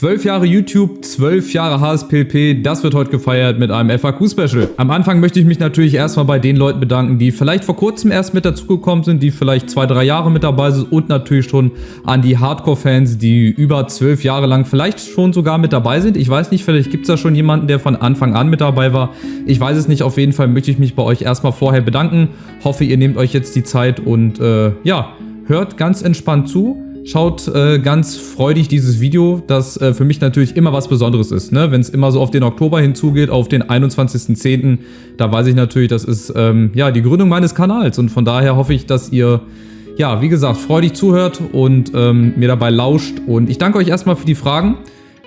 12 Jahre YouTube, 12 Jahre HSPLP, das wird heute gefeiert mit einem FAQ-Special. Am Anfang möchte ich mich natürlich erstmal bei den Leuten bedanken, die vielleicht vor kurzem erst mit dazugekommen sind, die vielleicht 2-3 Jahre mit dabei sind und natürlich schon an die Hardcore-Fans, die über 12 Jahre lang vielleicht schon sogar mit dabei sind. Ich weiß nicht, vielleicht gibt es da schon jemanden, der von Anfang an mit dabei war. Ich weiß es nicht, auf jeden Fall möchte ich mich bei euch erstmal vorher bedanken. Hoffe, ihr nehmt euch jetzt die Zeit und ja, hört ganz entspannt zu. Schaut ganz freudig dieses Video, das für mich natürlich immer was Besonderes ist. Ne? Wenn es immer so auf den Oktober hinzugeht, auf den 21.10., da weiß ich natürlich, das ist ja die Gründung meines Kanals. Und von daher hoffe ich, dass ihr, ja, wie gesagt, freudig zuhört und mir dabei lauscht. Und ich danke euch erstmal für die Fragen.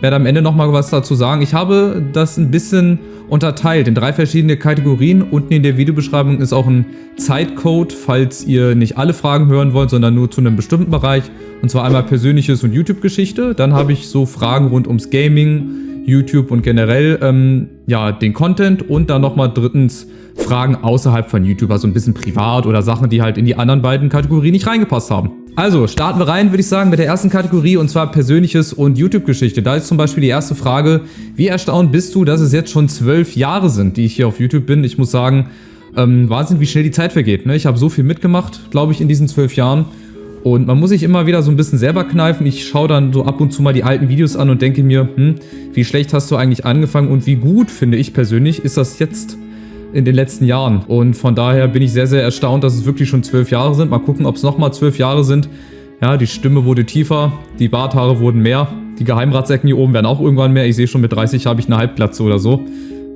Werde am Ende nochmal was dazu sagen. Ich habe das ein bisschen unterteilt in 3 verschiedene Kategorien. Unten in der Videobeschreibung ist auch ein Zeitcode, falls ihr nicht alle Fragen hören wollt, sondern nur zu einem bestimmten Bereich. Und zwar einmal Persönliches und YouTube-Geschichte. Dann habe ich so Fragen rund ums Gaming, YouTube und generell ja, den Content. Und dann nochmal drittens Fragen außerhalb von YouTube, also ein bisschen privat oder Sachen, die halt in die anderen beiden Kategorien nicht reingepasst haben. Also, starten wir rein, würde ich sagen, mit der ersten Kategorie, und zwar Persönliches und YouTube-Geschichte. Da ist zum Beispiel die erste Frage: Wie erstaunt bist du, dass es jetzt schon 12 Jahre sind, die ich hier auf YouTube bin? Ich muss sagen, Wahnsinn, wie schnell die Zeit vergeht. Ne? Ich habe so viel mitgemacht, glaube ich, in diesen 12 Jahren. Und man muss sich immer wieder so ein bisschen selber kneifen. Ich schaue dann so ab und zu mal die alten Videos an und denke mir, wie schlecht hast du eigentlich angefangen und wie gut, finde ich persönlich, ist das jetzt in den letzten Jahren. Und von daher bin ich sehr, sehr erstaunt, dass es wirklich schon 12 Jahre sind. Mal gucken, ob es nochmal 12 Jahre sind. Ja, die Stimme wurde tiefer, die Barthaare wurden mehr, die Geheimratsecken hier oben werden auch irgendwann mehr. Ich sehe schon, mit 30 habe ich eine Halbglatze oder so.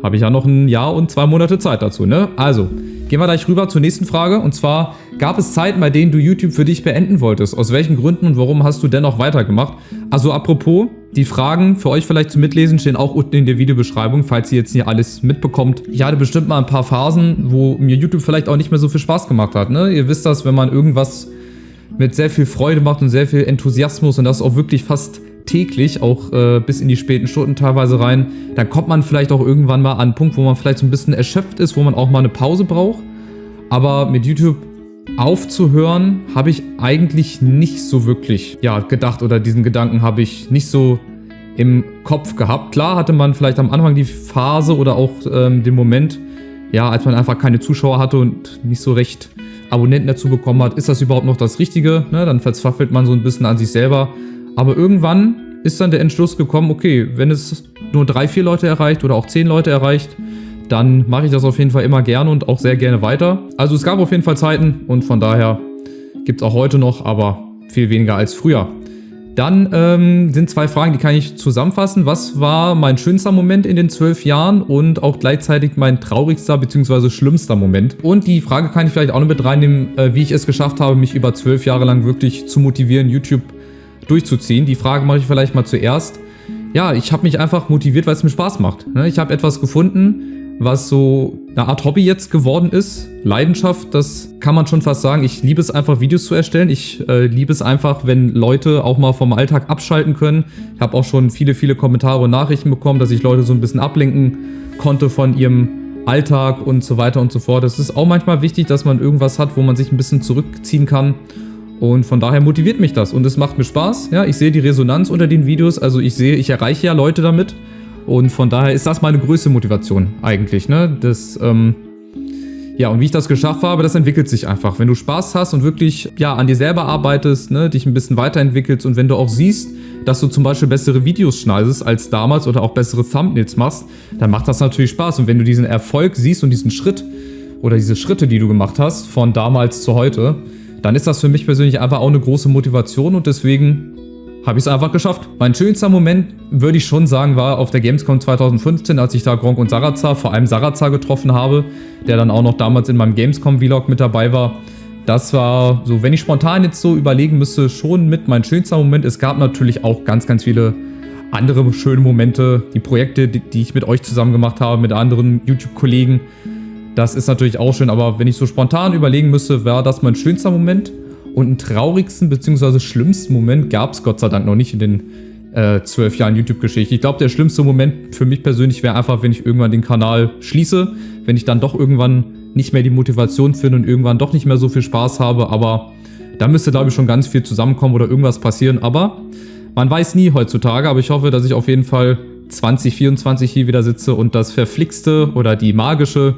Habe ich ja noch ein Jahr und 2 Monate Zeit dazu, ne? Also, gehen wir gleich rüber zur nächsten Frage. Und zwar, gab es Zeiten, bei denen du YouTube für dich beenden wolltest? Aus welchen Gründen und warum hast du dennoch weitergemacht? Also apropos, die Fragen für euch vielleicht zum Mitlesen stehen auch unten in der Videobeschreibung, falls ihr jetzt hier alles mitbekommt. Ich hatte bestimmt mal ein paar Phasen, wo mir YouTube vielleicht auch nicht mehr so viel Spaß gemacht hat, ne? Ihr wisst das, wenn man irgendwas mit sehr viel Freude macht und sehr viel Enthusiasmus und das auch wirklich fast täglich, auch bis in die späten Stunden teilweise rein, dann kommt man vielleicht auch irgendwann mal an einen Punkt, wo man vielleicht so ein bisschen erschöpft ist, wo man auch mal eine Pause braucht. Aber mit YouTube aufzuhören, habe ich eigentlich nicht so wirklich gedacht, oder diesen Gedanken habe ich nicht so im Kopf gehabt. Klar hatte man vielleicht am Anfang die Phase oder auch den Moment, ja, als man einfach keine Zuschauer hatte und nicht so recht Abonnenten dazu bekommen hat, ist das überhaupt noch das Richtige? Ne? Dann verzweifelt man so ein bisschen an sich selber. Aber irgendwann ist dann der Entschluss gekommen, okay, wenn es nur 3-4 Leute erreicht oder auch 10 Leute erreicht, dann mache ich das auf jeden Fall immer gerne und auch sehr gerne weiter. Also es gab auf jeden Fall Zeiten und von daher gibt es auch heute noch, aber viel weniger als früher. Dann sind 2 Fragen, die kann ich zusammenfassen. Was war mein schönster Moment in den 12 Jahren und auch gleichzeitig mein traurigster bzw. schlimmster Moment? Und die Frage kann ich vielleicht auch noch mit reinnehmen, wie ich es geschafft habe, mich über 12 Jahre lang wirklich zu motivieren, YouTube durchzuziehen. Die Frage mache ich vielleicht mal zuerst. Ja, ich habe mich einfach motiviert, weil es mir Spaß macht. Ich habe etwas gefunden, was so eine Art Hobby jetzt geworden ist. Leidenschaft, das kann man schon fast sagen. Ich liebe es einfach, Videos zu erstellen. Ich liebe es einfach, wenn Leute auch mal vom Alltag abschalten können. Ich habe auch schon viele, viele Kommentare und Nachrichten bekommen, dass ich Leute so ein bisschen ablenken konnte von ihrem Alltag und so weiter und so fort. Es ist auch manchmal wichtig, dass man irgendwas hat, wo man sich ein bisschen zurückziehen kann. Und von daher motiviert mich das und es macht mir Spaß. Ja, ich sehe die Resonanz unter den Videos, also ich erreiche ja Leute damit. Und von daher ist das meine größte Motivation eigentlich, ne? Ja, und wie ich das geschafft habe, das entwickelt sich einfach. Wenn du Spaß hast und wirklich an dir selber arbeitest, ne, dich ein bisschen weiterentwickelst und wenn du auch siehst, dass du zum Beispiel bessere Videos schneidest als damals oder auch bessere Thumbnails machst, dann macht das natürlich Spaß. Und wenn du diesen Erfolg siehst und diesen Schritt oder diese Schritte, die du gemacht hast, von damals zu heute, dann ist das für mich persönlich einfach auch eine große Motivation und deswegen habe ich es einfach geschafft. Mein schönster Moment, würde ich schon sagen, war auf der Gamescom 2015, als ich da Gronkh und Sarazar, vor allem Sarazar, getroffen habe, der dann auch noch damals in meinem Gamescom-Vlog mit dabei war. Das war so, wenn ich spontan jetzt so überlegen müsste, schon mit mein schönster Moment. Es gab natürlich auch ganz, ganz viele andere schöne Momente, die Projekte, die ich mit euch zusammen gemacht habe, mit anderen YouTube-Kollegen. Das ist natürlich auch schön, aber wenn ich so spontan überlegen müsste, war das mein schönster Moment. Und einen traurigsten bzw. schlimmsten Moment gab es Gott sei Dank noch nicht in den 12 Jahren YouTube-Geschichte. Ich glaube, der schlimmste Moment für mich persönlich wäre einfach, wenn ich irgendwann den Kanal schließe, wenn ich dann doch irgendwann nicht mehr die Motivation finde und irgendwann doch nicht mehr so viel Spaß habe. Aber da müsste, glaube ich, schon ganz viel zusammenkommen oder irgendwas passieren. Aber Man weiß nie heutzutage, aber ich hoffe, dass ich auf jeden Fall 2024 hier wieder sitze und das verflixte oder die magische,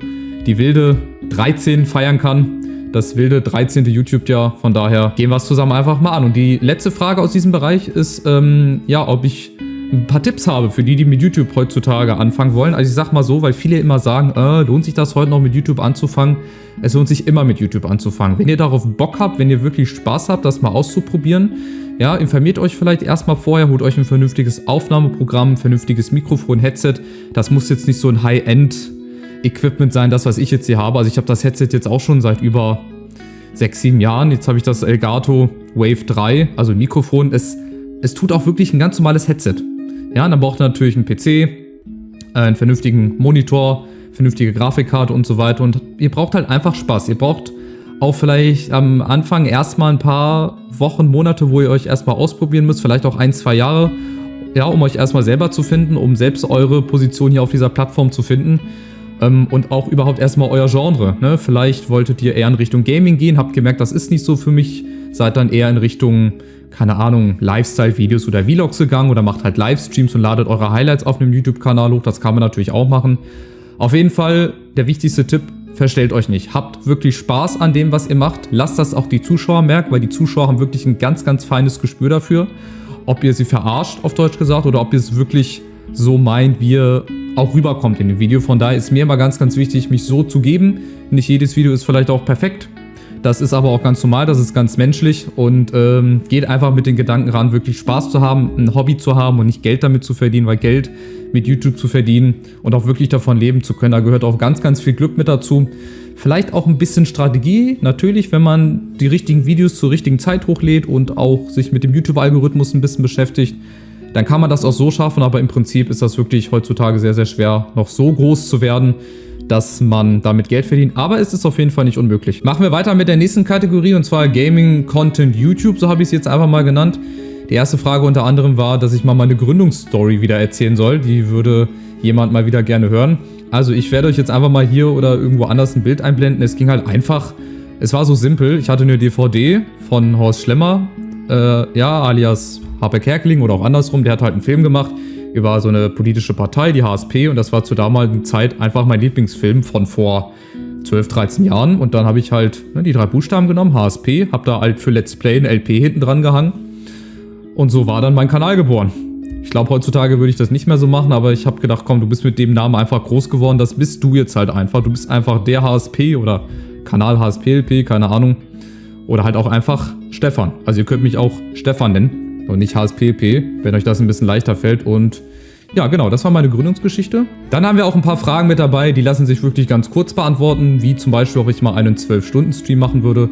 die wilde 13 feiern kann. Das wilde 13. YouTube-Jahr. Von daher gehen wir es zusammen einfach mal an. Und die letzte Frage aus diesem Bereich ist, ja, ob ich ein paar Tipps habe für die mit YouTube heutzutage anfangen wollen. Also ich sag mal so, weil viele immer sagen, lohnt sich das heute noch mit YouTube anzufangen? Es lohnt sich immer mit YouTube anzufangen. Wenn ihr darauf Bock habt, wenn ihr wirklich Spaß habt, das mal auszuprobieren, ja, informiert euch vielleicht erstmal vorher, holt euch ein vernünftiges Aufnahmeprogramm, ein vernünftiges Mikrofon, Headset. Das muss jetzt nicht so ein High-End-Equipment sein, das, was ich jetzt hier habe. Also ich habe das Headset jetzt auch schon seit über 6, 7 Jahren. Jetzt habe ich das Elgato Wave 3, also ein Mikrofon. Es tut auch wirklich ein ganz normales Headset. Ja, dann braucht ihr natürlich einen PC, einen vernünftigen Monitor, vernünftige Grafikkarte und so weiter. Und ihr braucht halt einfach Spaß. Ihr braucht auch vielleicht am Anfang erstmal ein paar Wochen, Monate, wo ihr euch erstmal ausprobieren müsst, vielleicht auch 1, 2 Jahre, ja, um euch erstmal selber zu finden, um selbst eure Position hier auf dieser Plattform zu finden. Und auch überhaupt erstmal euer Genre. Ne? Vielleicht wolltet ihr eher in Richtung Gaming gehen, habt gemerkt, das ist nicht so für mich, seid dann eher in Richtung, keine Ahnung, Lifestyle-Videos oder Vlogs gegangen oder macht halt Livestreams und ladet eure Highlights auf einem YouTube-Kanal hoch. Das kann man natürlich auch machen. Auf jeden Fall der wichtigste Tipp, verstellt euch nicht. Habt wirklich Spaß an dem, was ihr macht. Lasst das auch die Zuschauer merken, weil die Zuschauer haben wirklich ein ganz, ganz feines Gespür dafür, ob ihr sie verarscht, auf Deutsch gesagt, oder ob ihr es wirklich so meint, wie ihr auch rüberkommt in dem Video. Von daher ist mir immer ganz, ganz wichtig, mich so zu geben. Nicht jedes Video ist vielleicht auch perfekt. Das ist aber auch ganz normal, das ist ganz menschlich und geht einfach mit den Gedanken ran, wirklich Spaß zu haben, ein Hobby zu haben und nicht Geld damit zu verdienen, weil Geld mit YouTube zu verdienen und auch wirklich davon leben zu können, da gehört auch ganz, ganz viel Glück mit dazu. Vielleicht auch ein bisschen Strategie, natürlich, wenn man die richtigen Videos zur richtigen Zeit hochlädt und auch sich mit dem YouTube-Algorithmus ein bisschen beschäftigt, dann kann man das auch so schaffen, aber im Prinzip ist das wirklich heutzutage sehr, sehr schwer, noch so groß zu werden, dass man damit Geld verdient, aber es ist auf jeden Fall nicht unmöglich. Machen wir weiter mit der nächsten Kategorie und zwar Gaming Content YouTube, so habe ich es jetzt einfach mal genannt. Die erste Frage unter anderem war, dass ich mal meine Gründungsstory wieder erzählen soll, die würde jemand mal wieder gerne hören. Also ich werde euch jetzt einfach mal hier oder irgendwo anders ein Bild einblenden. Es ging halt einfach, es war so simpel, ich hatte eine DVD von Horst Schlemmer, ja, alias Harpe Kerkeling oder auch andersrum, der hat halt einen Film gemacht über so eine politische Partei, die HSP, und das war zur damaligen Zeit einfach mein Lieblingsfilm von vor 12, 13 Jahren. Und dann habe ich halt die 3 Buchstaben genommen, HSP, habe da halt für Let's Play ein LP hinten dran gehangen und so war dann mein Kanal geboren. Ich glaube, heutzutage würde ich das nicht mehr so machen, aber ich habe gedacht, komm, du bist mit dem Namen einfach groß geworden, das bist du jetzt halt einfach. Du bist einfach der HSP oder Kanal HSPLP, keine Ahnung. Oder halt auch einfach Stefan. Also ihr könnt mich auch Stefan nennen und nicht HSPLP, wenn euch das ein bisschen leichter fällt. Und ja, genau, das war meine Gründungsgeschichte. Dann haben wir auch ein paar Fragen mit dabei, die lassen sich wirklich ganz kurz beantworten, wie zum Beispiel, ob ich mal einen 12-Stunden-Stream machen würde.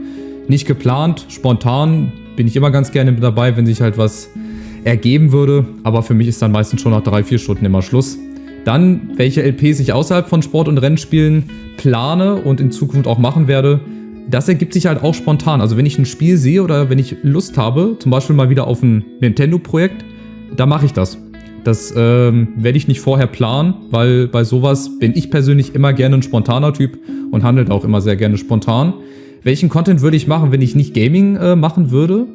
Nicht geplant, spontan, bin ich immer ganz gerne mit dabei, wenn sich halt was ergeben würde. Aber für mich ist dann meistens schon nach 3, 4 Stunden immer Schluss. Dann, welche LPs ich außerhalb von Sport- und Rennspielen plane und in Zukunft auch machen werde. Das ergibt sich halt auch spontan. Also wenn ich ein Spiel sehe oder wenn ich Lust habe, zum Beispiel mal wieder auf ein Nintendo-Projekt, da mache ich das. Das werde ich nicht vorher planen, weil bei sowas bin ich persönlich immer gerne ein spontaner Typ und handelt auch immer sehr gerne spontan. Welchen Content würde ich machen, wenn ich nicht Gaming machen würde?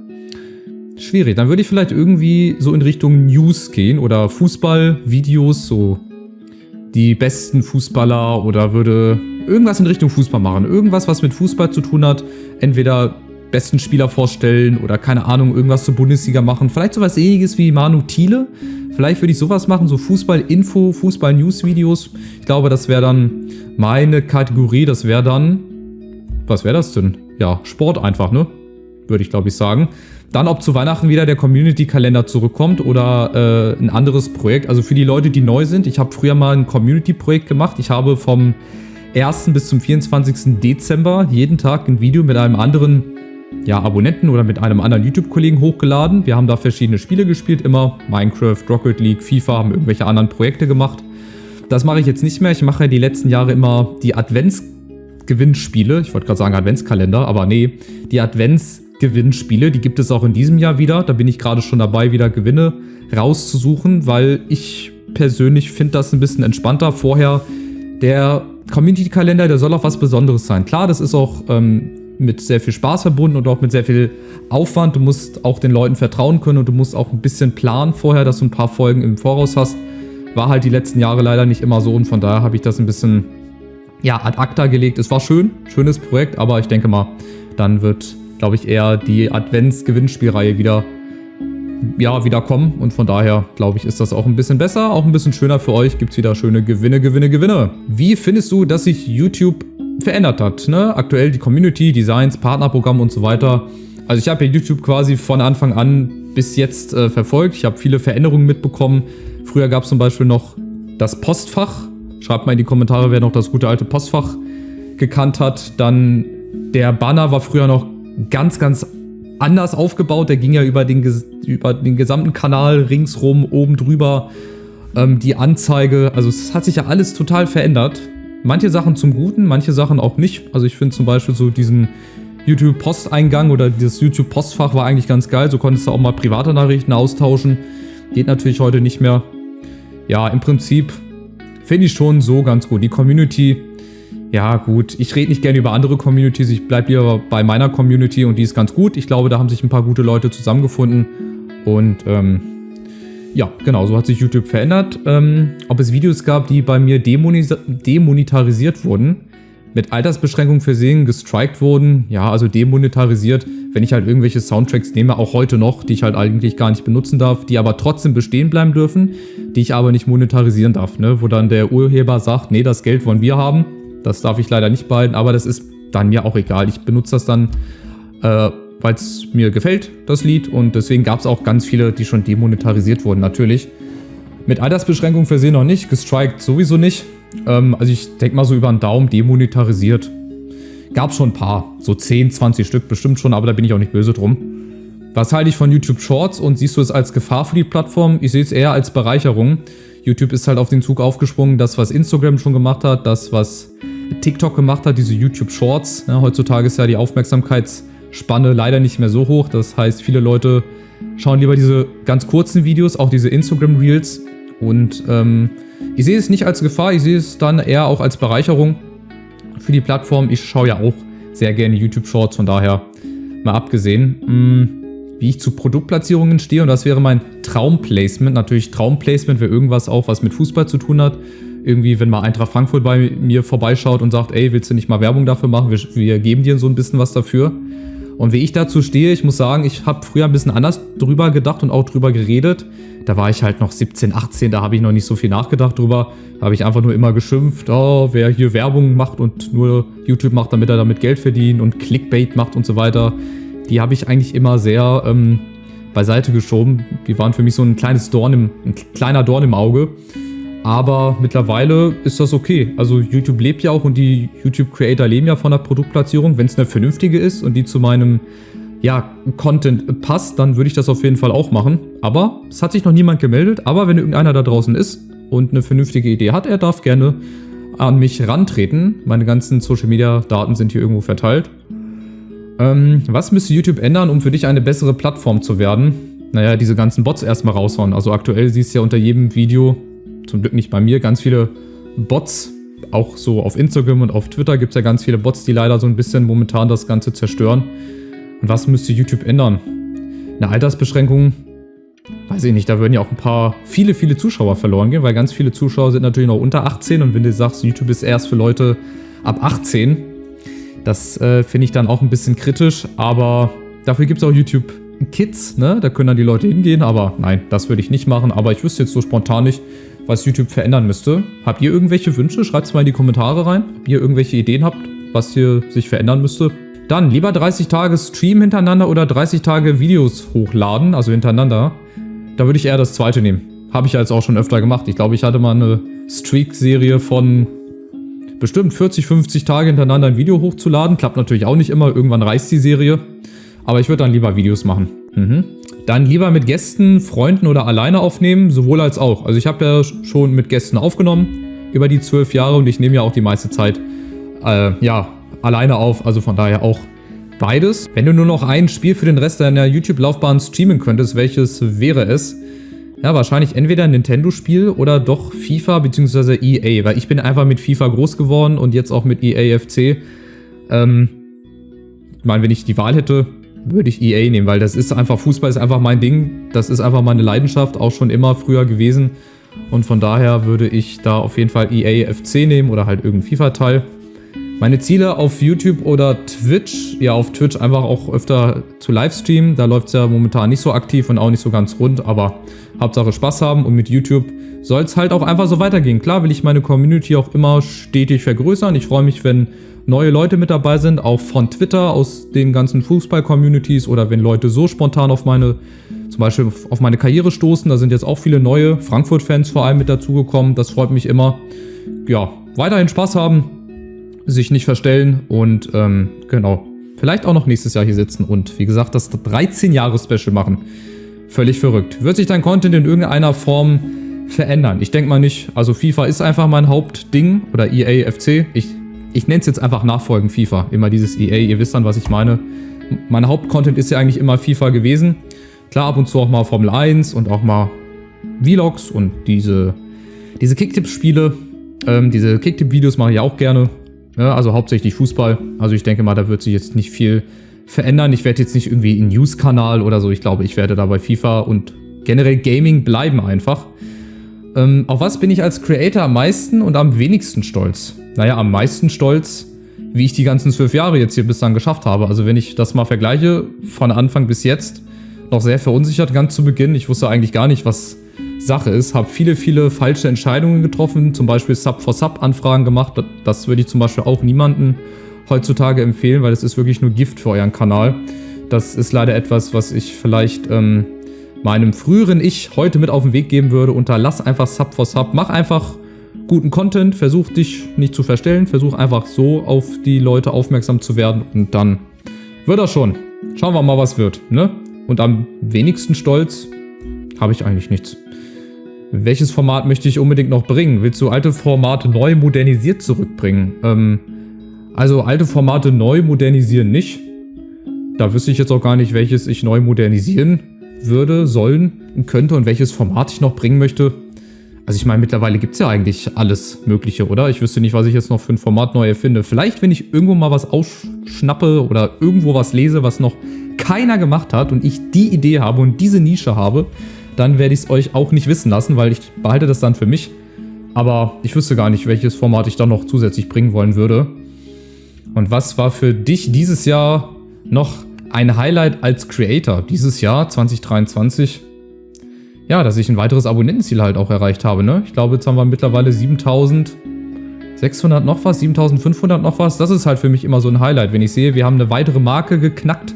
Schwierig. Dann würde ich vielleicht irgendwie so in Richtung News gehen oder Fußballvideos, so die besten Fußballer, oder würde irgendwas in Richtung Fußball machen. Irgendwas, was mit Fußball zu tun hat. Entweder besten Spieler vorstellen oder keine Ahnung, irgendwas zur Bundesliga machen. Vielleicht sowas ähnliches wie Manu Thiele. Vielleicht würde ich sowas machen, so Fußball-Info, Fußball-News-Videos. Ich glaube, das wäre dann meine Kategorie. Das wäre dann, was wäre das denn? Ja, Sport einfach, ne? Würde ich, glaube ich, sagen. Dann, ob zu Weihnachten wieder der Community-Kalender zurückkommt oder ein anderes Projekt. Also für die Leute, die neu sind, ich habe früher mal ein Community-Projekt gemacht. Ich habe vom 1. bis zum 24. Dezember jeden Tag ein Video mit einem anderen Abonnenten oder mit einem anderen YouTube-Kollegen hochgeladen. Wir haben da verschiedene Spiele gespielt, immer Minecraft, Rocket League, FIFA, haben irgendwelche anderen Projekte gemacht. Das mache ich jetzt nicht mehr. Ich mache ja die letzten Jahre immer die Adventsgewinnspiele. Ich wollte gerade sagen Adventskalender, aber nee, die Adventsgewinnspiele, die gibt es auch in diesem Jahr wieder. Da bin ich gerade schon dabei, wieder Gewinne rauszusuchen, weil ich persönlich finde das ein bisschen entspannter. Vorher, der Community-Kalender, der soll auch was Besonderes sein. Klar, das ist auch mit sehr viel Spaß verbunden und auch mit sehr viel Aufwand. Du musst auch den Leuten vertrauen können und du musst auch ein bisschen planen vorher, dass du ein paar Folgen im Voraus hast. War halt die letzten Jahre leider nicht immer so und von daher habe ich das ein bisschen ad acta gelegt. Es war schönes Projekt, aber ich denke mal, dann wird, glaube ich, eher die Advents-Gewinnspielreihe wieder kommen und von daher, glaube ich, ist das auch ein bisschen besser, auch ein bisschen schöner für euch, gibt es wieder schöne Gewinne. Wie findest du, dass sich YouTube verändert hat, ne? Aktuell die Community, Designs, Partnerprogramm und so weiter. Also ich habe ja YouTube quasi von Anfang an bis jetzt verfolgt, ich habe viele Veränderungen mitbekommen. Früher gab es zum Beispiel noch das Postfach, schreibt mal in die Kommentare, wer noch das gute alte Postfach gekannt hat. Dann der Banner war früher noch ganz anders aufgebaut. Der ging ja über den gesamten Kanal ringsrum, oben drüber. Die Anzeige, also es hat sich ja alles total verändert. Manche Sachen zum Guten, manche Sachen auch nicht. Also ich finde zum Beispiel so diesen YouTube-Posteingang oder dieses YouTube-Postfach war eigentlich ganz geil. So konntest du auch mal private Nachrichten austauschen. Geht natürlich heute nicht mehr. Ja, im Prinzip finde ich schon so ganz gut. Die Community, ja gut, ich rede nicht gerne über andere Communities, ich bleibe lieber bei meiner Community und die ist ganz gut. Ich glaube, da haben sich ein paar gute Leute zusammengefunden und ja, genau, so hat sich YouTube verändert. Ob es Videos gab, die bei mir demonetarisiert wurden, mit Altersbeschränkungen versehen, gestrikt wurden, ja, also demonetarisiert, wenn ich halt irgendwelche Soundtracks nehme, auch heute noch, die ich halt eigentlich gar nicht benutzen darf, die aber trotzdem bestehen bleiben dürfen, die ich aber nicht monetarisieren darf, ne? Wo dann der Urheber sagt, nee, das Geld wollen wir haben, das darf ich leider nicht behalten, aber das ist dann mir auch egal. Ich benutze das dann, weil es mir gefällt, das Lied, und deswegen gab es auch ganz viele, die schon demonetarisiert wurden, natürlich. Mit Altersbeschränkungen versehen noch nicht, gestrikt sowieso nicht. Also ich denke mal so über einen Daumen demonetarisiert. Gab es schon ein paar, so 10, 20 Stück bestimmt schon, aber da bin ich auch nicht böse drum. Was halte ich von YouTube Shorts und siehst du es als Gefahr für die Plattform? Ich sehe es eher als Bereicherung. YouTube ist halt auf den Zug aufgesprungen, das was Instagram schon gemacht hat, das was TikTok gemacht hat, diese YouTube Shorts. Ja, heutzutage ist ja die Aufmerksamkeitsspanne leider nicht mehr so hoch. Das heißt, viele Leute schauen lieber diese ganz kurzen Videos, auch diese Instagram Reels. Und ich sehe es nicht als Gefahr, ich sehe es dann eher auch als Bereicherung für die Plattform. Ich schaue ja auch sehr gerne YouTube Shorts, von daher mal abgesehen. Wie ich zu Produktplatzierungen stehe, und das wäre mein Traumplacement. Natürlich Traumplacement wäre irgendwas auch, was mit Fußball zu tun hat. Irgendwie, wenn mal Eintracht Frankfurt bei mir vorbeischaut und sagt, ey, willst du nicht mal Werbung dafür machen? Wir geben dir so ein bisschen was dafür. Und wie ich dazu stehe, ich muss sagen, ich habe früher ein bisschen anders drüber gedacht und auch drüber geredet. Da war ich halt noch 17, 18, da habe ich noch nicht so viel nachgedacht drüber. Da habe ich einfach nur immer geschimpft, oh, wer hier Werbung macht und nur YouTube macht, damit er damit Geld verdient und Clickbait macht und so weiter. Die habe ich eigentlich immer sehr beiseite geschoben. Die waren für mich so ein kleiner Dorn im Auge. Aber mittlerweile ist das okay. Also YouTube lebt ja auch und die YouTube-Creator leben ja von der Produktplatzierung. Wenn es eine vernünftige ist und die zu meinem Content passt, dann würde ich das auf jeden Fall auch machen. Aber es hat sich noch niemand gemeldet. Aber wenn irgendeiner da draußen ist und eine vernünftige Idee hat, er darf gerne an mich rantreten. Meine ganzen Social-Media-Daten sind hier irgendwo verteilt. Was müsste YouTube ändern, um für dich eine bessere Plattform zu werden? Naja, diese ganzen Bots erstmal raushauen. Also aktuell siehst du ja unter jedem Video, zum Glück nicht bei mir, ganz viele Bots. Auch so auf Instagram und auf Twitter gibt es ja ganz viele Bots, die leider so ein bisschen momentan das Ganze zerstören. Und was müsste YouTube ändern? Eine Altersbeschränkung? Weiß ich nicht, da würden ja auch viele Zuschauer verloren gehen, weil ganz viele Zuschauer sind natürlich noch unter 18 und wenn du sagst, YouTube ist erst für Leute ab 18, das finde ich dann auch ein bisschen kritisch, aber dafür gibt es auch YouTube Kids, ne? Da können dann die Leute hingehen, aber nein, das würde ich nicht machen, aber ich wüsste jetzt so spontan nicht, was YouTube verändern müsste. Habt ihr irgendwelche Wünsche? Schreibt es mal in die Kommentare rein, ob ihr irgendwelche Ideen habt, was hier sich verändern müsste. Dann lieber 30 Tage Stream hintereinander oder 30 Tage Videos hochladen, also hintereinander. Da würde ich eher das zweite nehmen. Habe ich ja jetzt auch schon öfter gemacht. Ich glaube, ich hatte mal eine Streak-Serie von bestimmt 40, 50 Tage hintereinander ein Video hochzuladen. Klappt natürlich auch nicht immer. Irgendwann reißt die Serie. Aber ich würde dann lieber Videos machen. Dann lieber mit Gästen, Freunden oder alleine aufnehmen. Sowohl als auch. Also ich habe ja schon mit Gästen aufgenommen über die 12 Jahre. Und ich nehme ja auch die meiste Zeit alleine auf. Also von daher auch beides. Wenn du nur noch ein Spiel für den Rest deiner YouTube-Laufbahn streamen könntest, welches wäre es? Ja, wahrscheinlich entweder ein Nintendo-Spiel oder doch FIFA bzw. EA, weil ich bin einfach mit FIFA groß geworden und jetzt auch mit EA FC. meine, wenn ich die Wahl hätte, würde ich EA nehmen, weil das ist einfach, Fußball ist einfach mein Ding. Das ist einfach meine Leidenschaft, auch schon immer früher gewesen. Und von daher würde ich da auf jeden Fall EA FC nehmen oder halt irgendein FIFA-Teil. Meine Ziele auf YouTube oder Twitch, ja auf Twitch einfach auch öfter zu Livestreamen. Da läuft es ja momentan nicht so aktiv und auch nicht so ganz rund, aber Hauptsache Spaß haben. Und mit YouTube soll es halt auch einfach so weitergehen. Klar will ich meine Community auch immer stetig vergrößern. Ich freue mich, wenn neue Leute mit dabei sind, auch von Twitter, aus den ganzen Fußball-Communities oder wenn Leute so spontan auf meine, zum Beispiel auf meine Karriere stoßen. Da sind jetzt auch viele neue Frankfurt-Fans vor allem mit dazugekommen. Das freut mich immer. Ja, weiterhin Spaß haben, sich nicht verstellen und genau, vielleicht auch noch nächstes Jahr hier sitzen und wie gesagt das 13-Jahres-Special machen. Völlig verrückt. Wird sich dein Content in irgendeiner Form verändern? Ich denke mal nicht. Also FIFA ist einfach mein Hauptding oder EA FC. Ich nenne es jetzt einfach nachfolgend FIFA. Immer dieses EA, ihr wisst dann, was ich meine. Mein Hauptcontent ist ja eigentlich immer FIFA gewesen. Klar, ab und zu auch mal Formel 1 und auch mal Vlogs und diese Kicktipp-Spiele. Diese Kicktipp-Videos mache ich auch gerne. Ja, also hauptsächlich Fußball. Also ich denke mal, da wird sich jetzt nicht viel verändern. Ich werde jetzt nicht irgendwie einen News-Kanal oder so. Ich glaube, ich werde da bei FIFA und generell Gaming bleiben einfach. Auf was bin ich als Creator am meisten und am wenigsten stolz? Naja, am meisten stolz, wie ich die ganzen 12 Jahre jetzt hier bislang geschafft habe. Also wenn ich das mal vergleiche, von Anfang bis jetzt, noch sehr verunsichert ganz zu Beginn. Ich wusste eigentlich gar nicht, was Sache ist. Habe viele falsche Entscheidungen getroffen, zum Beispiel Sub-for-Sub-Anfragen gemacht. Das würde ich zum Beispiel auch niemandem heutzutage empfehlen, weil das ist wirklich nur Gift für euren Kanal. Das ist leider etwas, was ich vielleicht meinem früheren Ich heute mit auf den Weg geben würde. Unterlass einfach Sub-for-Sub. Mach einfach guten Content, versuch dich nicht zu verstellen, versuch einfach so auf die Leute aufmerksam zu werden und dann wird das schon. Schauen wir mal, was wird, ne? Und am wenigsten stolz habe ich eigentlich nichts. Welches Format möchte ich unbedingt noch bringen? Willst du alte Formate neu modernisiert zurückbringen? Also alte Formate neu modernisieren nicht. Da wüsste ich jetzt auch gar nicht, welches ich neu modernisieren würde, sollen, könnte und welches Format ich noch bringen möchte. Also ich meine, mittlerweile gibt es ja eigentlich alles Mögliche, oder? Ich wüsste nicht, was ich jetzt noch für ein Format neu erfinde. Vielleicht, wenn ich irgendwo mal was ausschnappe oder irgendwo was lese, was noch keiner gemacht hat und ich die Idee habe und diese Nische habe, dann werde ich es euch auch nicht wissen lassen, weil ich behalte das dann für mich. Aber ich wüsste gar nicht, welches Format ich dann noch zusätzlich bringen wollen würde. Und was war für dich dieses Jahr noch ein Highlight als Creator? Dieses Jahr, 2023? Ja, dass ich ein weiteres Abonnentenziel halt auch erreicht habe, ne? Ich glaube, jetzt haben wir mittlerweile 7.600 noch was, 7.500 noch was. Das ist halt für mich immer so ein Highlight, wenn ich sehe, wir haben eine weitere Marke geknackt.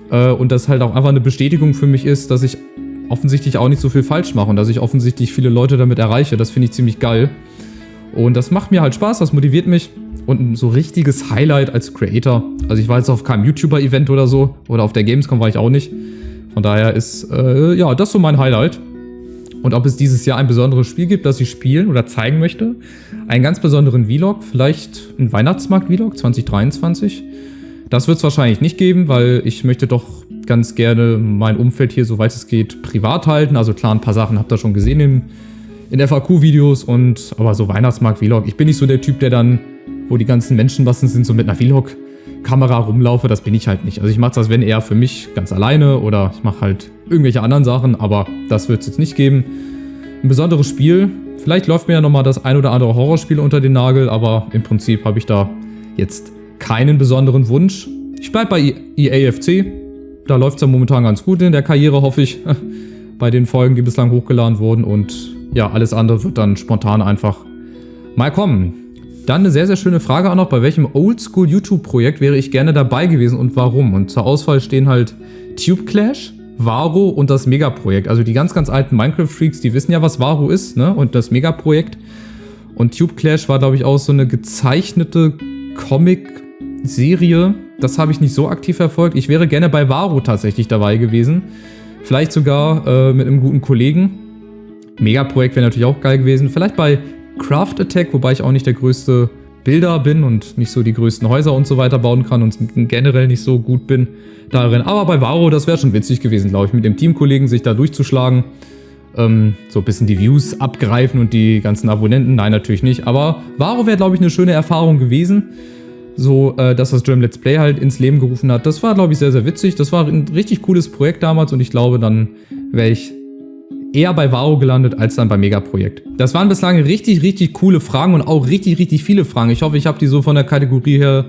Und das halt auch einfach eine Bestätigung für mich ist, dass ich offensichtlich auch nicht so viel falsch mache und dass ich offensichtlich viele Leute damit erreiche. Das finde ich ziemlich geil. Und das macht mir halt Spaß, das motiviert mich. Und ein so richtiges Highlight als Creator. Also ich war jetzt auf keinem YouTuber-Event oder so. Oder auf der Gamescom war ich auch nicht. Von daher ist, ja, das so mein Highlight. Und ob es dieses Jahr ein besonderes Spiel gibt, das ich spielen oder zeigen möchte. Einen ganz besonderen Vlog, vielleicht ein Weihnachtsmarkt-Vlog 2023. Das wird es wahrscheinlich nicht geben, weil ich möchte doch ganz gerne mein Umfeld hier, soweit es geht, privat halten. Also klar, ein paar Sachen habt ihr schon gesehen in FAQ-Videos aber so Weihnachtsmarkt-Vlog. Ich bin nicht so der Typ, der dann, wo die ganzen Menschenmassen sind, so mit einer Vlog-Kamera rumlaufe. Das bin ich halt nicht. Also ich mache das, wenn eher für mich ganz alleine oder ich mache halt irgendwelche anderen Sachen, aber das wird es jetzt nicht geben. Ein besonderes Spiel. Vielleicht läuft mir ja nochmal das ein oder andere Horrorspiel unter den Nagel, aber im Prinzip habe ich da jetzt keinen besonderen Wunsch. Ich bleibe bei EAFC. Da läuft es ja momentan ganz gut in der Karriere, hoffe ich. Bei den Folgen, die bislang hochgeladen wurden. Und ja, alles andere wird dann spontan einfach mal kommen. Dann eine sehr, sehr schöne Frage auch noch. Bei welchem Oldschool-YouTube-Projekt wäre ich gerne dabei gewesen und warum? Und zur Auswahl stehen halt Tube Clash, Varo und das Mega-Projekt. Also die ganz, ganz alten Minecraft-Freaks, die wissen ja, was Varo ist, ne? Und das Mega-Projekt. Und Tube Clash war, glaube ich, auch so eine gezeichnete Comic-Serie. Das habe ich nicht so aktiv verfolgt. Ich wäre gerne bei Varo tatsächlich dabei gewesen. Vielleicht sogar mit einem guten Kollegen. Mega-Projekt wäre natürlich auch geil gewesen. Vielleicht bei Craft Attack, wobei ich auch nicht der größte Bilder bin und nicht so die größten Häuser und so weiter bauen kann und generell nicht so gut bin darin. Aber bei Varo, das wäre schon witzig gewesen, glaube ich, mit dem Teamkollegen sich da durchzuschlagen. So ein bisschen die Views abgreifen und die ganzen Abonnenten. Nein, natürlich nicht. Aber Varo wäre, glaube ich, eine schöne Erfahrung gewesen. so, dass das German Let's Play halt ins Leben gerufen hat. Das war, glaube ich, sehr, sehr witzig. Das war ein richtig cooles Projekt damals und ich glaube, dann wäre ich eher bei Varo gelandet, als dann beim Megaprojekt. Das waren bislang richtig, richtig coole Fragen und auch richtig, richtig viele Fragen. Ich hoffe, ich habe die so von der Kategorie her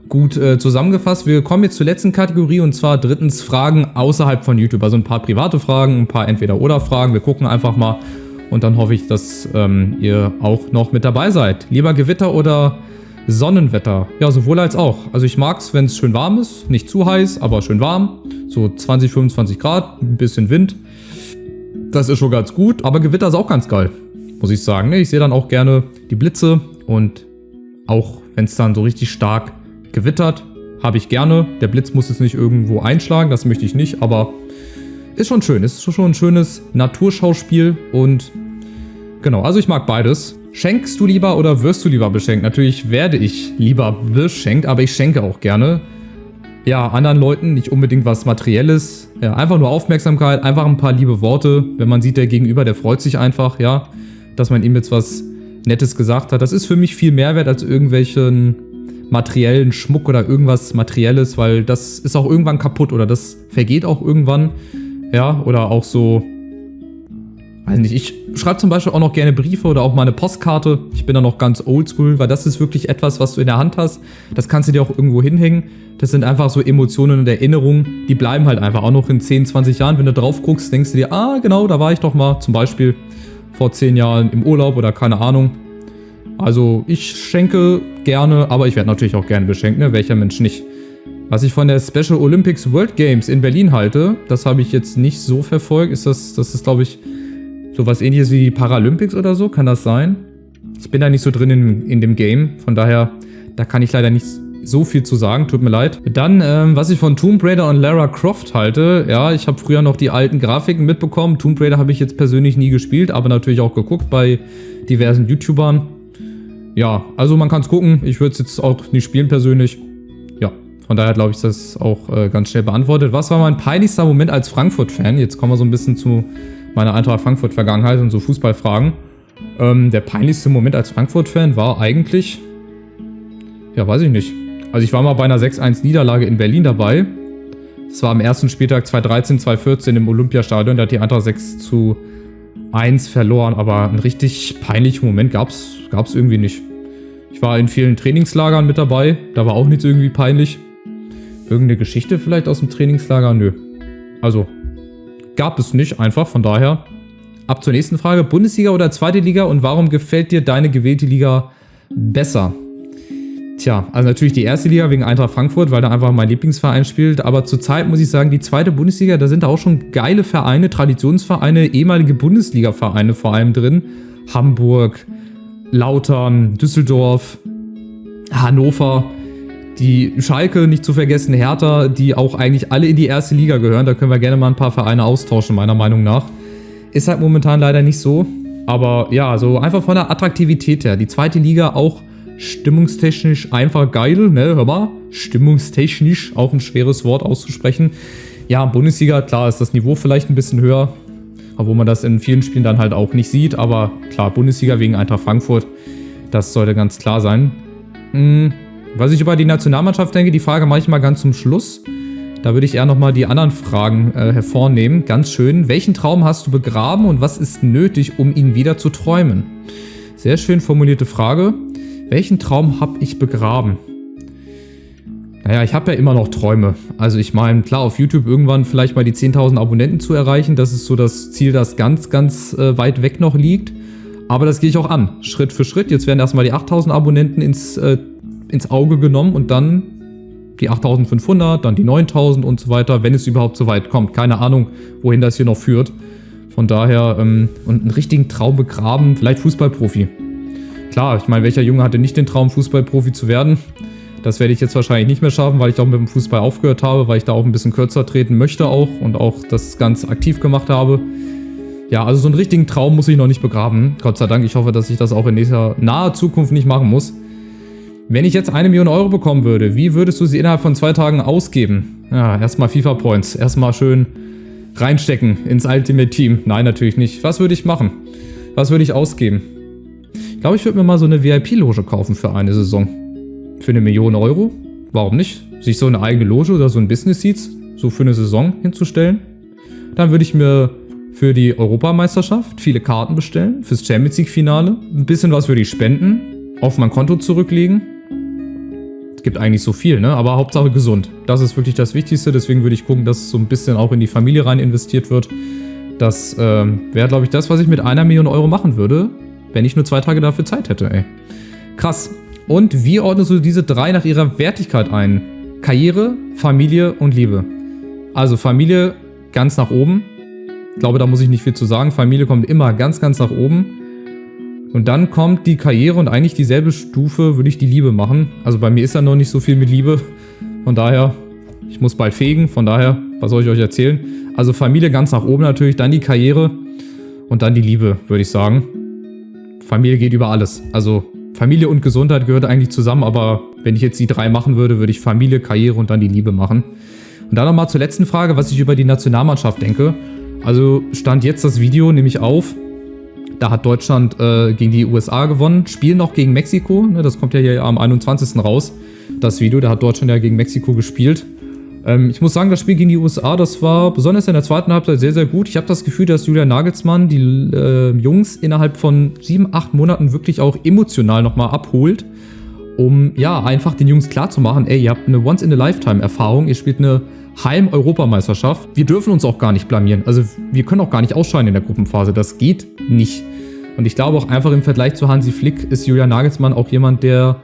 gut zusammengefasst. Wir kommen jetzt zur letzten Kategorie und zwar drittens Fragen außerhalb von YouTube. Also ein paar private Fragen, ein paar Entweder-Oder-Fragen. Wir gucken einfach mal und dann hoffe ich, dass ihr auch noch mit dabei seid. Lieber Gewitter oder Sonnenwetter? Ja, sowohl als auch. Also ich mag es, wenn es schön warm ist. Nicht zu heiß, aber schön warm. So 20, 25 Grad, ein bisschen Wind. Das ist schon ganz gut. Aber Gewitter ist auch ganz geil, muss ich sagen. Ich sehe dann auch gerne die Blitze und auch wenn es dann so richtig stark gewittert, habe ich gerne. Der Blitz muss jetzt nicht irgendwo einschlagen, das möchte ich nicht, aber ist schon schön. Ist schon ein schönes Naturschauspiel und genau, also ich mag beides. Schenkst du lieber oder wirst du lieber beschenkt? Natürlich werde ich lieber beschenkt, aber ich schenke auch gerne. Ja, anderen Leuten nicht unbedingt was Materielles. Ja, einfach nur Aufmerksamkeit, einfach ein paar liebe Worte. Wenn man sieht, der Gegenüber, der freut sich einfach, ja, dass man ihm jetzt was Nettes gesagt hat. Das ist für mich viel Mehrwert als irgendwelchen materiellen Schmuck oder irgendwas Materielles, weil das ist auch irgendwann kaputt oder das vergeht auch irgendwann. Ja, oder auch so, weiß nicht, ich schreibe zum Beispiel auch noch gerne Briefe oder auch mal eine Postkarte. Ich bin da noch ganz oldschool, weil das ist wirklich etwas, was du in der Hand hast. Das kannst du dir auch irgendwo hinhängen. Das sind einfach so Emotionen und Erinnerungen, die bleiben halt einfach auch noch in 10, 20 Jahren. Wenn du drauf guckst, denkst du dir, ah genau, da war ich doch mal zum Beispiel vor 10 Jahren im Urlaub oder keine Ahnung. Also ich schenke gerne, aber ich werde natürlich auch gerne beschenkt, ne? Welcher Mensch nicht. Was ich von der Special Olympics World Games in Berlin halte, das habe ich jetzt nicht so verfolgt. Das ist glaube ich sowas ähnliches wie die Paralympics oder so, kann das sein? Ich bin da nicht so drin in dem Game, von daher, da kann ich leider nicht so viel zu sagen, tut mir leid. Dann, was ich von Tomb Raider und Lara Croft halte, ja, ich habe früher noch die alten Grafiken mitbekommen. Tomb Raider habe ich jetzt persönlich nie gespielt, aber natürlich auch geguckt bei diversen YouTubern. Ja, also man kann es gucken, ich würde es jetzt auch nicht spielen persönlich. Ja, von daher glaube ich, das auch ganz schnell beantwortet. Was war mein peinlichster Moment als Frankfurt-Fan? Jetzt kommen wir so ein bisschen zu meiner Eintracht Frankfurt-Vergangenheit und so Fußballfragen. Der peinlichste Moment als Frankfurt-Fan war eigentlich, ja, weiß ich nicht. Also ich war mal bei einer 6-1-Niederlage in Berlin dabei. Das war am ersten Spieltag 2013, 2014 im Olympiastadion. Da hat die Eintracht 6:1 verloren, aber einen richtig peinlichen Moment gab's irgendwie nicht. Ich war in vielen Trainingslagern mit dabei. Da war auch nichts irgendwie peinlich. Irgendeine Geschichte vielleicht aus dem Trainingslager? Nö. Also gab es nicht einfach, von daher. Ab zur nächsten Frage. Bundesliga oder zweite Liga und warum gefällt dir deine gewählte Liga besser? Tja, also natürlich die erste Liga wegen Eintracht Frankfurt, weil da einfach mein Lieblingsverein spielt. Aber zurzeit muss ich sagen, die zweite Bundesliga, da sind da auch schon geile Vereine, Traditionsvereine, ehemalige Bundesliga-Vereine vor allem drin. Hamburg, Lautern, Düsseldorf, Hannover, die Schalke nicht zu vergessen, Hertha, die auch eigentlich alle in die erste Liga gehören. Da können wir gerne mal ein paar Vereine austauschen, meiner Meinung nach. Ist halt momentan leider nicht so. Aber ja, so einfach von der Attraktivität her. Die zweite Liga auch stimmungstechnisch einfach geil, ne, hör mal. Stimmungstechnisch, auch ein schweres Wort auszusprechen. Ja, Bundesliga, klar ist das Niveau vielleicht ein bisschen höher, obwohl man das in vielen Spielen dann halt auch nicht sieht. Aber klar, Bundesliga wegen Eintracht Frankfurt, das sollte ganz klar sein. Was ich über die Nationalmannschaft denke, die Frage mache ich mal ganz zum Schluss. Da würde ich eher nochmal die anderen Fragen hervornehmen. Ganz schön. Welchen Traum hast du begraben und was ist nötig, um ihn wieder zu träumen? Sehr schön formulierte Frage. Welchen Traum habe ich begraben? Naja, ich habe ja immer noch Träume. Also ich meine, klar, auf YouTube irgendwann vielleicht mal die 10.000 Abonnenten zu erreichen. Das ist so das Ziel, das ganz, ganz weit weg noch liegt. Aber das gehe ich auch an, Schritt für Schritt. Jetzt werden erstmal die 8.000 Abonnenten ins Auge genommen und dann die 8.500, dann die 9.000 und so weiter, wenn es überhaupt so weit kommt. Keine Ahnung, wohin das hier noch führt. Von daher, und einen richtigen Traum begraben, vielleicht Fußballprofi. Klar, ich meine, welcher Junge hatte nicht den Traum, Fußballprofi zu werden? Das werde ich jetzt wahrscheinlich nicht mehr schaffen, weil ich auch mit dem Fußball aufgehört habe, weil ich da auch ein bisschen kürzer treten möchte auch und auch das ganz aktiv gemacht habe. Ja, also so einen richtigen Traum muss ich noch nicht begraben. Gott sei Dank, ich hoffe, dass ich das auch in nächster naher Zukunft nicht machen muss. Wenn ich jetzt 1 Million Euro bekommen würde, wie würdest du sie innerhalb von 2 Tagen ausgeben? Ja, erstmal FIFA Points, erstmal schön reinstecken ins Ultimate Team. Nein, natürlich nicht. Was würde ich machen? Was würde ich ausgeben? Ich glaube, ich würde mir mal so eine VIP-Loge kaufen für eine Saison. für 1 Million Euro, warum nicht, sich so eine eigene Loge oder so ein Business Seats so für eine Saison hinzustellen. Dann würde ich mir für die Europameisterschaft viele Karten bestellen, fürs Champions League Finale, ein bisschen was würde ich spenden, auf mein Konto zurücklegen. Es gibt eigentlich so viel, ne? Aber Hauptsache gesund. Das ist wirklich das Wichtigste, deswegen würde ich gucken, dass so ein bisschen auch in die Familie rein investiert wird. Das wäre, glaube ich, das, was ich mit 1 Million Euro machen würde, wenn ich nur 2 Tage dafür Zeit hätte, ey. Krass. Und wie ordnest du diese 3 nach ihrer Wertigkeit ein? Karriere, Familie und Liebe. Also Familie ganz nach oben. Ich glaube, da muss ich nicht viel zu sagen. Familie kommt immer ganz, ganz nach oben. Und dann kommt die Karriere und eigentlich dieselbe Stufe würde ich die Liebe machen. Also bei mir ist ja noch nicht so viel mit Liebe. Von daher, ich muss bald fegen. Von daher, was soll ich euch erzählen? Also Familie ganz nach oben natürlich, dann die Karriere und dann die Liebe, würde ich sagen. Familie geht über alles. Also Familie und Gesundheit gehört eigentlich zusammen, aber wenn ich jetzt die 3 machen würde, würde ich Familie, Karriere und dann die Liebe machen. Und dann nochmal zur letzten Frage, was ich über die Nationalmannschaft denke. Also stand jetzt das Video nämlich auf, da hat Deutschland gegen die USA gewonnen, spielen noch gegen Mexiko, ne, das kommt ja hier am 21. raus, das Video, da hat Deutschland ja gegen Mexiko gespielt. Ich muss sagen, das Spiel gegen die USA, das war besonders in der zweiten Halbzeit sehr, sehr gut. Ich habe das Gefühl, dass Julian Nagelsmann die Jungs innerhalb von 7, 8 Monaten wirklich auch emotional nochmal abholt, um ja einfach den Jungs klarzumachen, ey, ihr habt eine Once-in-a-Lifetime-Erfahrung, ihr spielt eine Heim-Europameisterschaft. Wir dürfen uns auch gar nicht blamieren. Also wir können auch gar nicht ausscheiden in der Gruppenphase. Das geht nicht. Und ich glaube auch einfach im Vergleich zu Hansi Flick ist Julian Nagelsmann auch jemand, der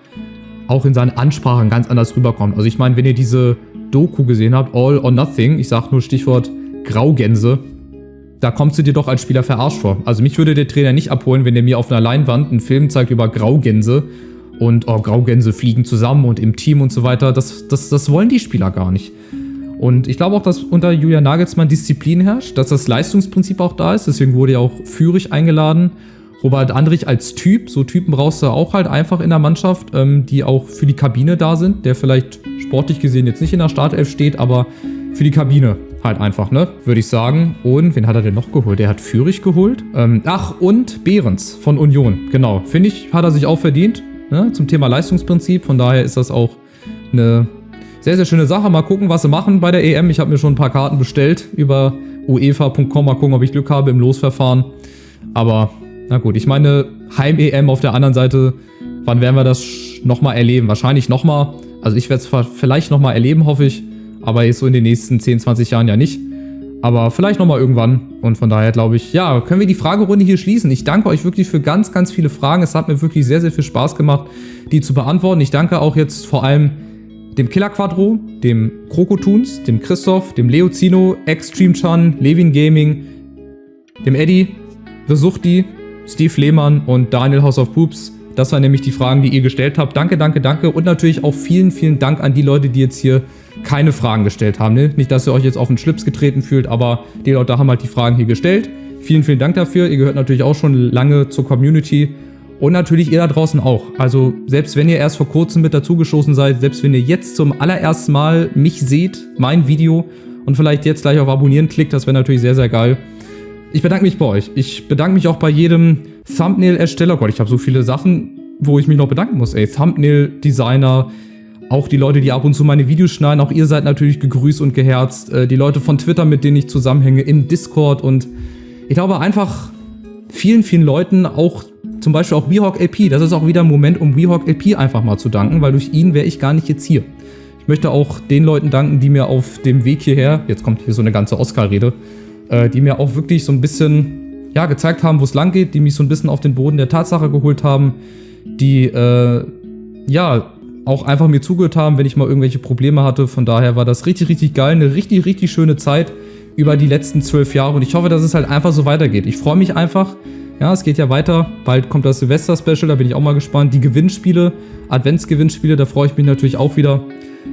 auch in seinen Ansprachen ganz anders rüberkommt. Also ich meine, wenn ihr diese Doku gesehen habt, All or Nothing, ich sag nur Stichwort Graugänse, da kommst du dir doch als Spieler verarscht vor. Also mich würde der Trainer nicht abholen, wenn der mir auf einer Leinwand einen Film zeigt über Graugänse und Graugänse fliegen zusammen und im Team und so weiter. Das wollen die Spieler gar nicht. Und ich glaube auch, dass unter Julian Nagelsmann Disziplin herrscht, dass das Leistungsprinzip auch da ist. Deswegen wurde ja auch Führig eingeladen. Robert Andrich als Typ, so Typen brauchst du auch halt einfach in der Mannschaft, die auch für die Kabine da sind, der vielleicht sportlich gesehen jetzt nicht in der Startelf steht, aber für die Kabine halt einfach, ne, würde ich sagen. Und wen hat er denn noch geholt? Der hat Führig geholt. Und Behrens von Union, genau. Finde ich, hat er sich auch verdient, ne, zum Thema Leistungsprinzip. Von daher ist das auch eine sehr, sehr schöne Sache. Mal gucken, was sie machen bei der EM. Ich habe mir schon ein paar Karten bestellt über uefa.com. Mal gucken, ob ich Glück habe im Losverfahren. Aber na gut, ich meine, Heim-EM auf der anderen Seite, wann werden wir das nochmal erleben? Wahrscheinlich nochmal. Also ich werde es vielleicht nochmal erleben, hoffe ich. Aber jetzt so in den nächsten 10, 20 Jahren ja nicht. Aber vielleicht nochmal irgendwann. Und von daher glaube ich, ja, können wir die Fragerunde hier schließen. Ich danke euch wirklich für ganz, ganz viele Fragen. Es hat mir wirklich sehr, sehr viel Spaß gemacht, die zu beantworten. Ich danke auch jetzt vor allem dem Killer Quadro, dem Krokotuns, dem Christoph, dem Leozino, Extreme Chan, Levin Gaming, dem Eddie, The Suchti, Steve Lehmann und Daniel House of Poops. Das waren nämlich die Fragen, die ihr gestellt habt. Danke, danke, danke. Und natürlich auch vielen, vielen Dank an die Leute, die jetzt hier keine Fragen gestellt haben. Ne? Nicht, dass ihr euch jetzt auf den Schlips getreten fühlt, aber die Leute haben halt die Fragen hier gestellt. Vielen, vielen Dank dafür. Ihr gehört natürlich auch schon lange zur Community. Und natürlich ihr da draußen auch. Also selbst wenn ihr erst vor kurzem mit dazugestoßen seid, selbst wenn ihr jetzt zum allerersten Mal mich seht, mein Video und vielleicht jetzt gleich auf Abonnieren klickt, das wäre natürlich sehr, sehr geil. Ich bedanke mich bei euch. Ich bedanke mich auch bei jedem Thumbnail-Ersteller. Gott, ich habe so viele Sachen, wo ich mich noch bedanken muss. Ey, Thumbnail-Designer, auch die Leute, die ab und zu meine Videos schneiden, auch ihr seid natürlich gegrüßt und geherzt. Die Leute von Twitter, mit denen ich zusammenhänge, im Discord und ich glaube einfach vielen, vielen Leuten, auch zum Beispiel auch WeHawk LP. Das ist auch wieder ein Moment, um WeHawk LP einfach mal zu danken, weil durch ihn wäre ich gar nicht jetzt hier. Ich möchte auch den Leuten danken, die mir auf dem Weg hierher, jetzt kommt hier so eine ganze Oscar-Rede, die mir auch wirklich so ein bisschen, ja, gezeigt haben, wo es lang geht, die mich so ein bisschen auf den Boden der Tatsache geholt haben, die, ja, auch einfach mir zugehört haben, wenn ich mal irgendwelche Probleme hatte. Von daher war das richtig, richtig geil, eine richtig, richtig schöne Zeit über die letzten 12 Jahre und ich hoffe, dass es halt einfach so weitergeht. Ich freue mich einfach. Ja, es geht ja weiter. Bald kommt das Silvester-Special, da bin ich auch mal gespannt. Die Gewinnspiele, Adventsgewinnspiele, da freue ich mich natürlich auch wieder,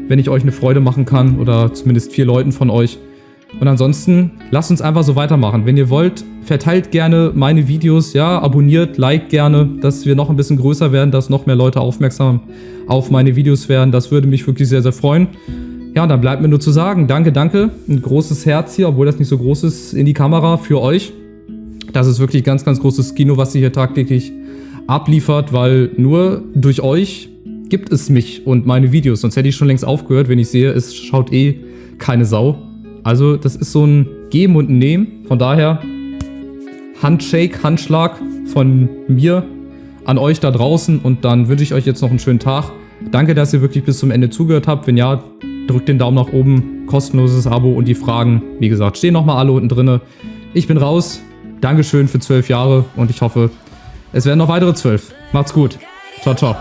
wenn ich euch eine Freude machen kann oder zumindest 4 Leuten von euch. Und ansonsten, lasst uns einfach so weitermachen. Wenn ihr wollt, verteilt gerne meine Videos, ja, abonniert, liked gerne, dass wir noch ein bisschen größer werden, dass noch mehr Leute aufmerksam auf meine Videos werden. Das würde mich wirklich sehr, sehr freuen. Ja, und dann bleibt mir nur zu sagen, danke, danke. Ein großes Herz hier, obwohl das nicht so groß ist, in die Kamera für euch. Das ist wirklich ganz, ganz großes Kino, was ihr hier tagtäglich abliefert, weil nur durch euch gibt es mich und meine Videos. Sonst hätte ich schon längst aufgehört, wenn ich sehe, es schaut eh keine Sau. Also das ist so ein Geben und ein Nehmen. Von daher Handshake, Handschlag von mir an euch da draußen. Und dann wünsche ich euch jetzt noch einen schönen Tag. Danke, dass ihr wirklich bis zum Ende zugehört habt. Wenn ja, drückt den Daumen nach oben, kostenloses Abo und die Fragen, wie gesagt, stehen nochmal alle unten drin. Ich bin raus. Dankeschön für 12 Jahre und ich hoffe, es werden noch weitere 12. Macht's gut. Ciao, ciao.